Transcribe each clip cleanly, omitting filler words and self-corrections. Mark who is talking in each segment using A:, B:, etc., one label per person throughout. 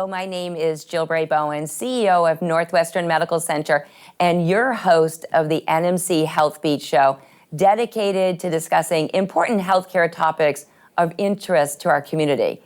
A: My name is Jill Bowen, CEO of Northwestern Medical Center, and your host of the NMC Health Beat Show, dedicated to discussing important healthcare topics of interest to our community.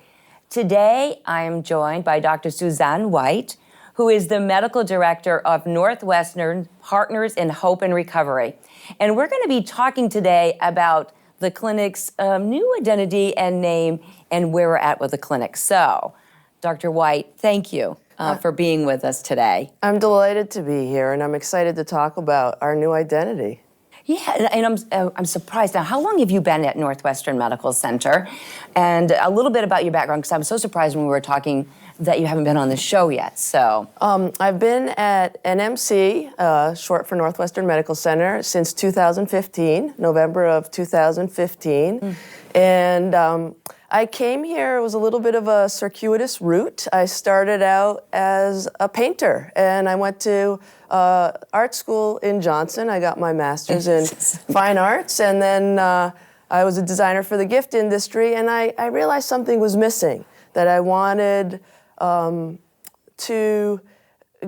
A: Today, I am joined by Dr. Suzan White, who is the medical director of Northwestern Partners in Hope and Recovery. And we're going to be talking today about the clinic's new identity and name and where we're at with the clinic. So, Dr. White, thank you for being with us today.
B: I'm delighted to be here, and I'm excited to talk about our new identity.
A: Yeah, and I'm surprised. Now, how long have you been at Northwestern Medical Center? And a little bit about your background, because I'm so surprised when we were talking that you haven't been on the show yet, so.
B: I've been at NMC, short for Northwestern Medical Center, since 2015, November of 2015. And I came here, it was a little bit of a circuitous route. I started out as a painter, and I went to art school in Johnson. I got my master's in fine arts, and then I was a designer for the gift industry, and I realized something was missing, that I wanted to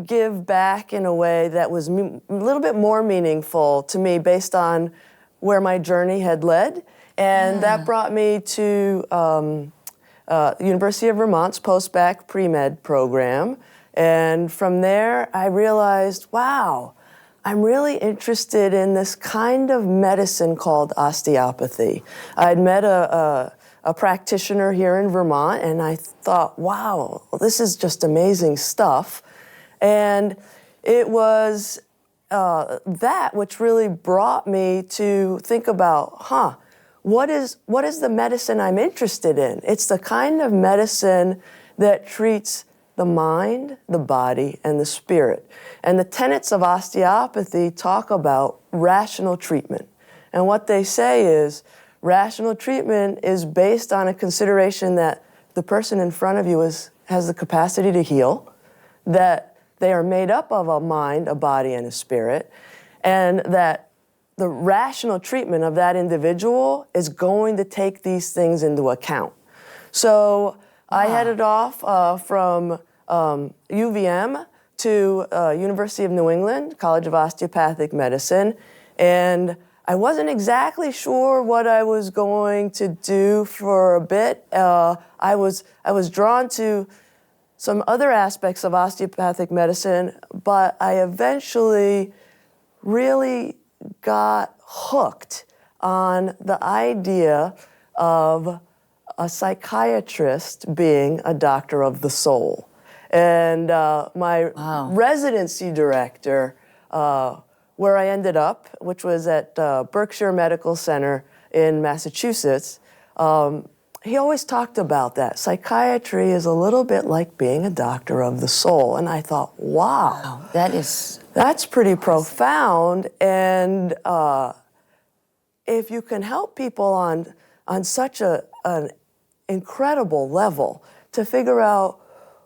B: give back in a way that was a little bit more meaningful to me based on where my journey had led. And that brought me to University of Vermont's post-bac pre-med program. And from there, I realized, wow, I'm really interested in this kind of medicine called osteopathy. I'd met a practitioner here in Vermont, and I thought, wow, this is just amazing stuff. And it was that which really brought me to think about, what is the medicine I'm interested in? It's the kind of medicine that treats the mind, the body, and the spirit. And the tenets of osteopathy talk about rational treatment. And what they say is, rational treatment is based on a consideration that the person in front of you has the capacity to heal, that they are made up of a mind, a body, and a spirit, and that the rational treatment of that individual is going to take these things into account. So I headed off from UVM to University of New England, College of Osteopathic Medicine, and I wasn't exactly sure what I was going to do for a bit. I was drawn to some other aspects of osteopathic medicine, but I eventually really got hooked on the idea of a psychiatrist being a doctor of the soul. And my residency director, where I ended up, which was at Berkshire Medical Center in Massachusetts, he always talked about that. Psychiatry is a little bit like being a doctor of the soul. And I thought, wow, that's pretty profound. And if you can help people on such an incredible level to figure out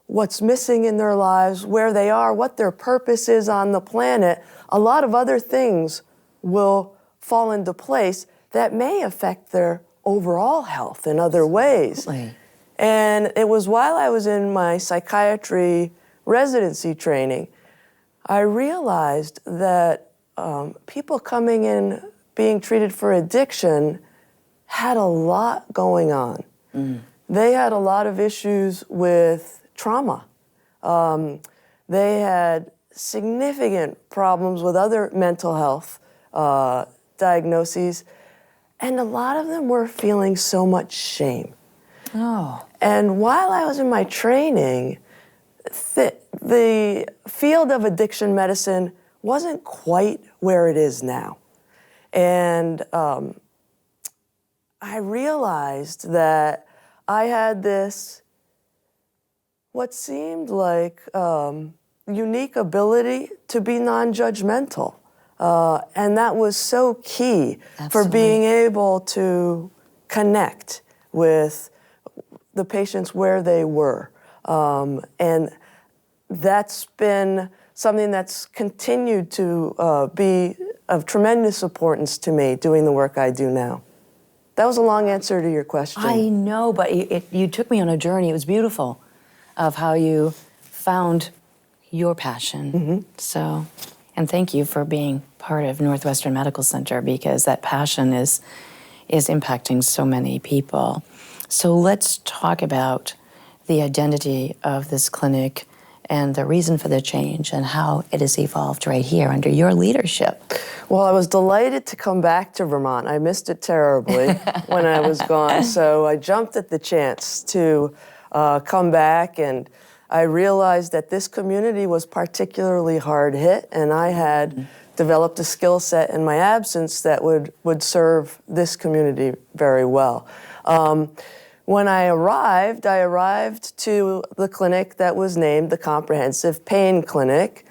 B: what's missing in their lives, where they are, what their purpose is on the planet, a lot of other things will fall into place that may affect their overall health in other ways. And it was while I was in my psychiatry residency training, I realized that people coming in being treated for addiction had a lot going on. They had a lot of issues with trauma. They had significant problems with other mental health diagnoses, and a lot of them were feeling so much shame. And while I was in my training, the field of addiction medicine wasn't quite where it is now. And I realized that I had this, what seemed like unique ability to be non-judgmental. And that was so key for being able to connect with the patients where they were. And that's been something that's continued to be of tremendous importance to me doing the work I do now. That was a long answer to your question.
A: I know, but you took me on a journey. It was beautiful. of how you found your passion. So, and thank you for being part of Northwestern Medical Center, because that passion is impacting so many people. So let's talk about the identity of this clinic and the reason for the change and how it has evolved right here under your leadership.
B: Well, I was delighted to come back to Vermont. I missed it terribly when I was gone, so I jumped at the chance to come back, and I realized that this community was particularly hard hit, and I had developed a skill set in my absence that would serve this community very well. When I arrived to the clinic that was named the Comprehensive Pain Clinic,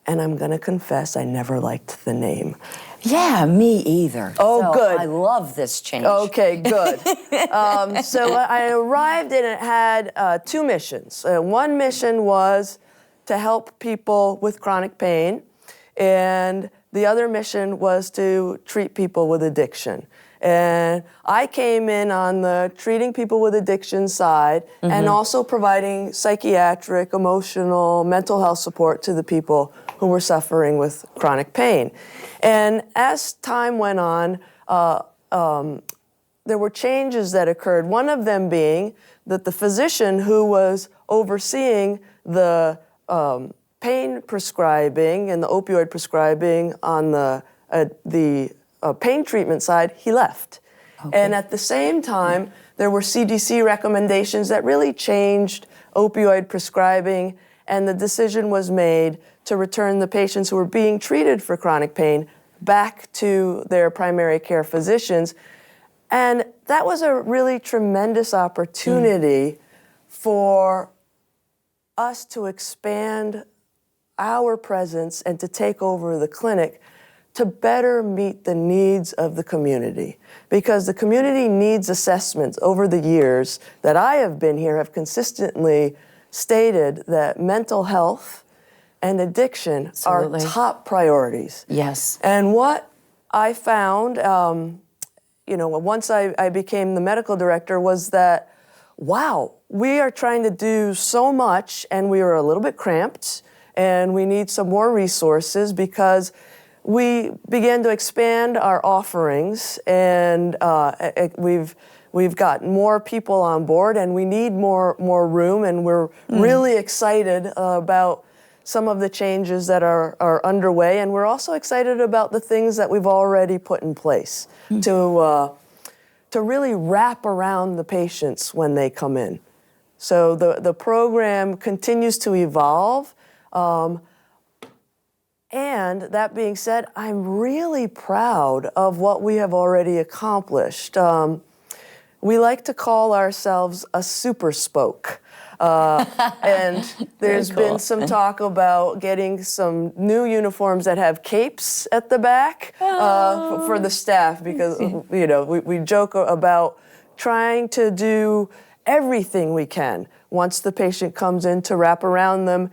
B: and I'm going to confess, I never liked the name.
A: Yeah, me either.
B: Oh,
A: So
B: good.
A: I love this change.
B: Okay, good. So I arrived and it had two missions. One mission was to help people with chronic pain, and the other mission was to treat people with addiction. And I came in on the treating people with addiction side and also providing psychiatric, emotional, mental health support to the people who were suffering with chronic pain. And as time went on, there were changes that occurred. One of them being that the physician who was overseeing the pain prescribing and the opioid prescribing on the pain treatment side, he left. Okay. And at the same time, there were CDC recommendations that really changed opioid prescribing, and the decision was made to return the patients who were being treated for chronic pain back to their primary care physicians. And that was a really tremendous opportunity for us to expand our presence and to take over the clinic to better meet the needs of the community. Because the community needs assessments over the years that I have been here have consistently stated that mental health and addiction
A: Absolutely.
B: are top priorities.
A: Yes.
B: And what I found, once I became the medical director, was that, wow, we are trying to do so much and we are a little bit cramped and we need some more resources, because we began to expand our offerings, and we've got more people on board, and we need more room, and we're really excited about some of the changes that are underway, and we're also excited about the things that we've already put in place to really wrap around the patients when they come in. So the program continues to evolve. And that being said, I'm really proud of what we have already accomplished. We like to call ourselves a super spoke. And there's been some talk about getting some new uniforms that have capes at the back for the staff, because we joke about trying to do everything we can once the patient comes in to wrap around them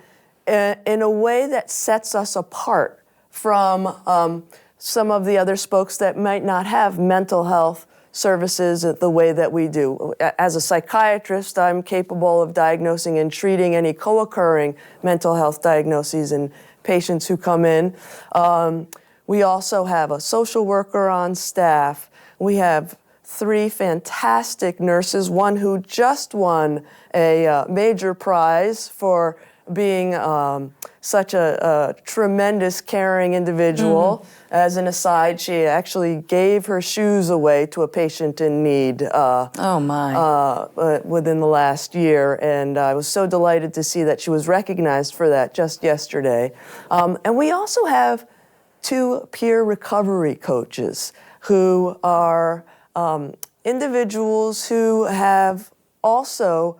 B: in a way that sets us apart from some of the other spokes that might not have mental health services the way that we do. As a psychiatrist, I'm capable of diagnosing and treating any co-occurring mental health diagnoses in patients who come in. We also have a social worker on staff. We have 3 fantastic nurses, one who just won a major prize for being such a tremendous, caring individual. As an aside, she actually gave her shoes away to a patient in need within the last year, and I was so delighted to see that she was recognized for that just yesterday. And we also have 2 peer recovery coaches who are individuals who have also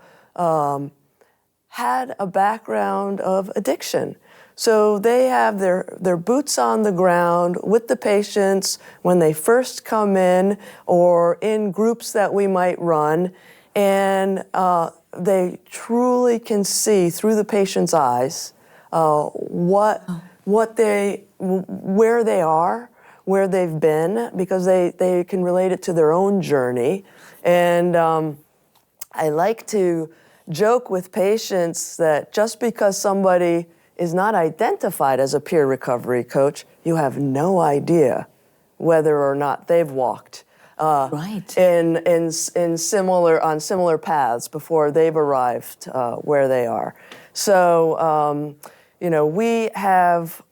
B: had a background of addiction. So they have their boots on the ground with the patients when they first come in, or in groups that we might run, and they truly can see through the patient's eyes where they are, where they've been, because they can relate it to their own journey. And I like to joke with patients that just because somebody is not identified as a peer recovery coach, you have no idea whether or not they've walked
A: Right.
B: in similar paths before they've arrived where they are. So we have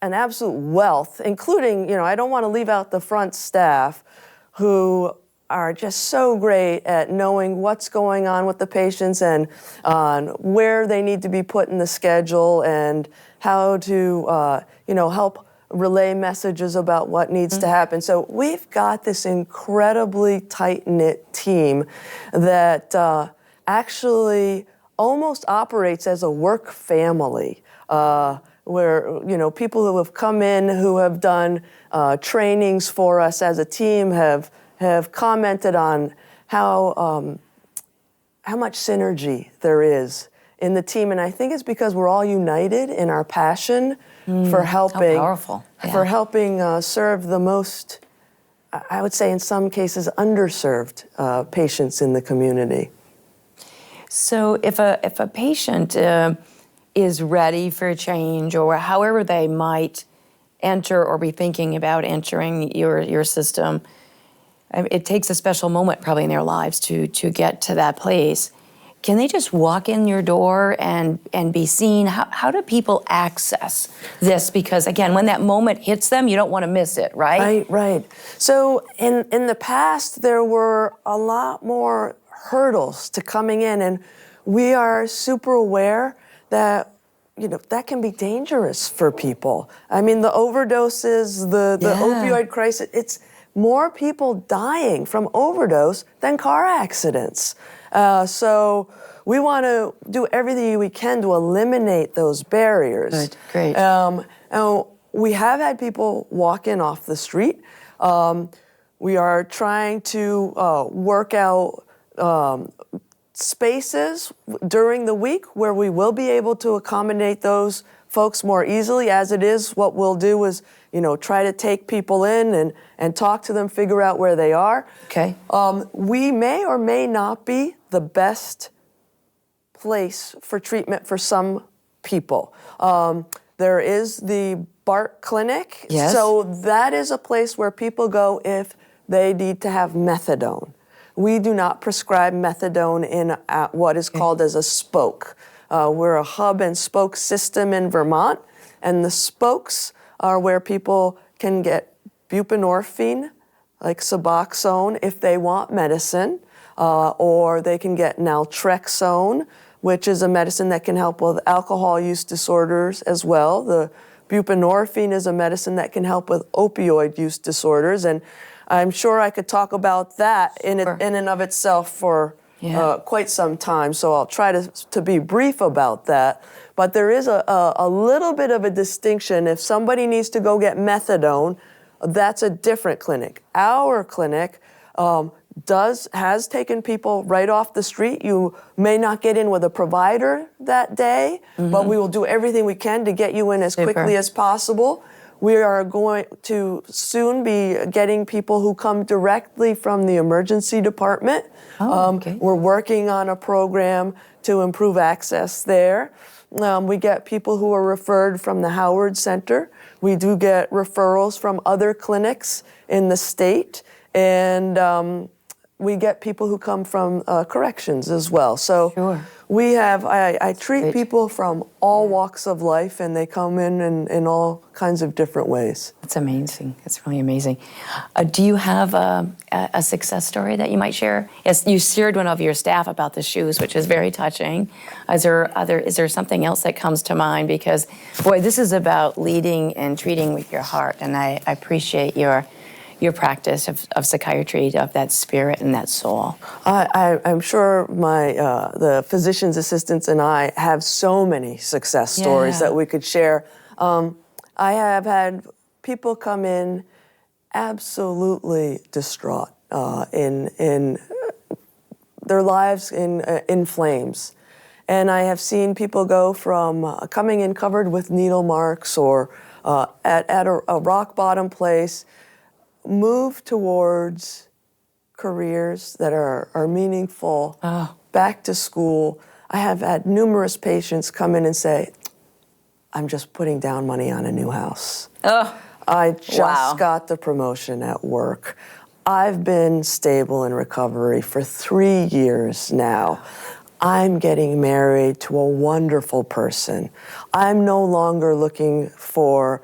B: an absolute wealth, including, I don't want to leave out the front staff who are just so great at knowing what's going on with the patients and on where they need to be put in the schedule and how to, help relay messages about what needs to happen. So we've got this incredibly tight-knit team that actually almost operates as a work family. Where people who have come in who have done trainings for us as a team have commented on how much synergy there is in the team, and I think it's because we're all united in our passion for helping.
A: How powerful. Yeah.
B: For helping serve the most, I would say in some cases, underserved patients in the community.
A: So if a patient is ready for change, or however they might enter or be thinking about entering your system, it takes a special moment probably in their lives to get to that place. Can they just walk in your door and be seen? How do people access this? Because again, when that moment hits them, you don't want to miss it, right?
B: Right. So in the past, there were a lot more hurdles to coming in, and we are super aware that that can be dangerous for people. I mean, the overdoses, the opioid crisis, it's more people dying from overdose than car accidents. So we want to do everything we can to eliminate those barriers.
A: Good, great.
B: And we have had people walk in off the street. We are trying to work out spaces during the week where we will be able to accommodate those folks more easily. As it is, what we'll do is, try to take people in and talk to them, figure out where they are.
A: Okay.
B: We may or may not be the best place for treatment for some people. There is the BART clinic.
A: Yes.
B: So that is a place where people go if they need to have methadone. We do not prescribe methadone in what is called as a spoke. We're a hub and spoke system in Vermont, and the spokes are where people can get buprenorphine, like Suboxone, if they want medicine, or they can get naltrexone, which is a medicine that can help with alcohol use disorders as well. The buprenorphine is a medicine that can help with opioid use disorders, and I'm sure I could talk about that in and of itself for quite some time, so I'll try to be brief about that. But there is a little bit of a distinction. If somebody needs to go get methadone, that's a different clinic. Our clinic has taken people right off the street. You may not get in with a provider that day, but we will do everything we can to get you in as quickly as possible. We are going to soon be getting people who come directly from the emergency department. We're working on a program to improve access there. We get people who are referred from the Howard Center. We do get referrals from other clinics in the state, and we get people who come from corrections as well. So we have, I treat people from all walks of life, and they come in all kinds of different ways.
A: That's amazing. That's really amazing. Do you have a success story that you might share? Yes, you shared one of your staff about the shoes, which is very touching. Is there something else that comes to mind? Because, boy, this is about leading and treating with your heart, and I appreciate your practice of psychiatry, of that spirit and that soul.
B: I'm sure the physician's assistants and I have so many success stories that we could share. I have had people come in absolutely distraught, in their lives in flames. And I have seen people go from coming in covered with needle marks or at a rock bottom place, move towards careers that are meaningful, back to school. I have had numerous patients come in and say, I'm just putting down money on a new house. I just got the promotion at work. I've been stable in recovery for 3 years now. I'm getting married to a wonderful person. I'm no longer looking for,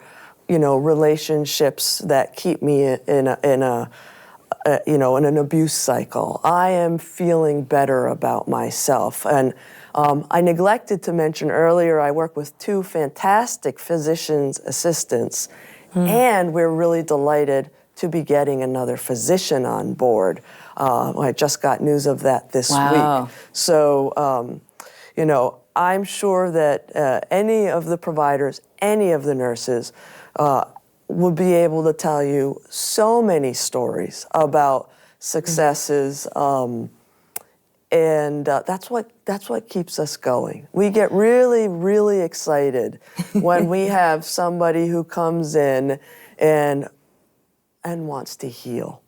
B: relationships that keep me in an abuse cycle. I am feeling better about myself. And I neglected to mention earlier, I work with 2 fantastic physician's assistants, and we're really delighted to be getting another physician on board. I just got news of that this week. So, I'm sure that any of the providers, any of the nurses, would be able to tell you so many stories about successes, and that's what keeps us going. We get really, really excited when we have somebody who comes in and wants to heal.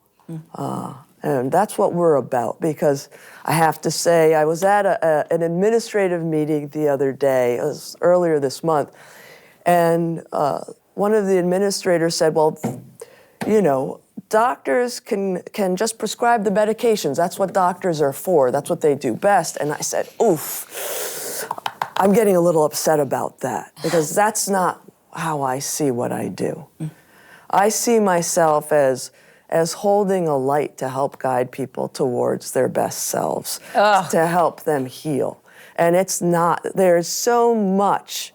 B: And that's what we're about, because I have to say, I was at an administrative meeting the other day, it was earlier this month, and one of the administrators said, well, doctors can just prescribe the medications. That's what doctors are for. That's what they do best. And I said, oof, I'm getting a little upset about that, because that's not how I see what I do. I see myself as holding a light to help guide people towards their best selves, to help them heal. And it's not, there's so much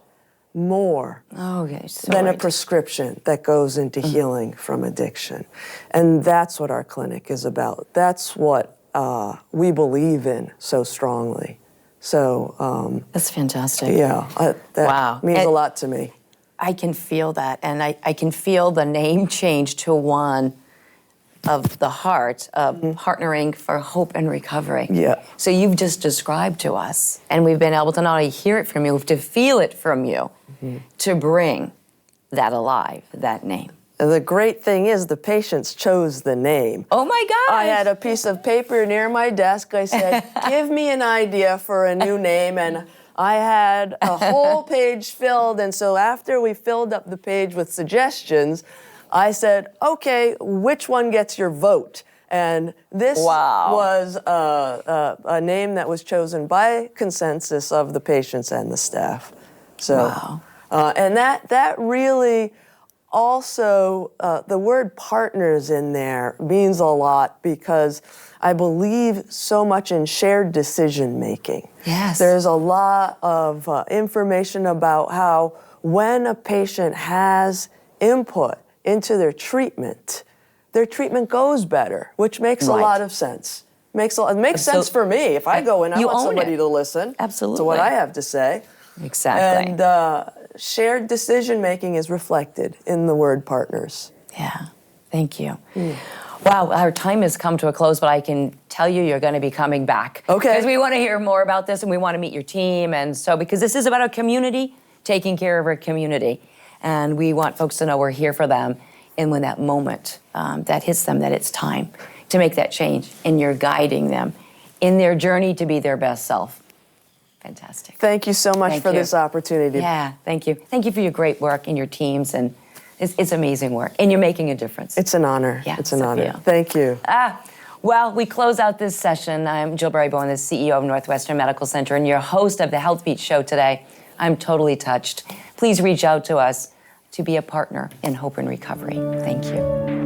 B: more than a prescription that goes into healing from addiction. And that's what our clinic is about. That's what we believe in so strongly. So
A: that's fantastic.
B: Yeah, that means a lot to me.
A: I can feel that, and I can feel the name change to one of the heart of partnering for hope and recovery.
B: Yeah.
A: So you've just described to us, and we've been able to not only hear it from you, to feel it from you, to bring that alive, that name.
B: The great thing is the patients chose the name.
A: Oh my gosh!
B: I had a piece of paper near my desk. I said, give me an idea for a new name, and I had a whole page filled, and so after we filled up the page with suggestions, I said, okay, which one gets your vote? And this was a name that was chosen by consensus of the patients and the staff. So, and that really also, the word partners in there means a lot, because I believe so much in shared decision making.
A: Yes.
B: There's a lot of information about how when a patient has input into their treatment goes better, which makes a lot of sense. It makes sense for me. If I go in, I want somebody to listen to what I have to say.
A: Exactly.
B: And shared decision-making is reflected in the word partners.
A: Yeah, thank you. Wow, our time has come to a close, but I can tell you're going to be coming back.
B: Okay.
A: Because we want to hear more about this, and we want to meet your team, and so, because this is about a community, taking care of our community. And we want folks to know we're here for them, and when that moment that hits them, that it's time to make that change, and you're guiding them in their journey to be their best self. Fantastic.
B: Thank you so much for this opportunity.
A: Yeah, thank you. Thank you for your great work and your teams, and it's amazing work, and you're making a difference.
B: It's an honor.
A: Yeah,
B: it's an honor. Thank you.
A: Well, we close out this session. I'm Jill Bowen, the CEO of Northwestern Medical Center, and your host of the Health Beat Show today. I'm totally touched. Please reach out to us to be a partner in hope and recovery. Thank you.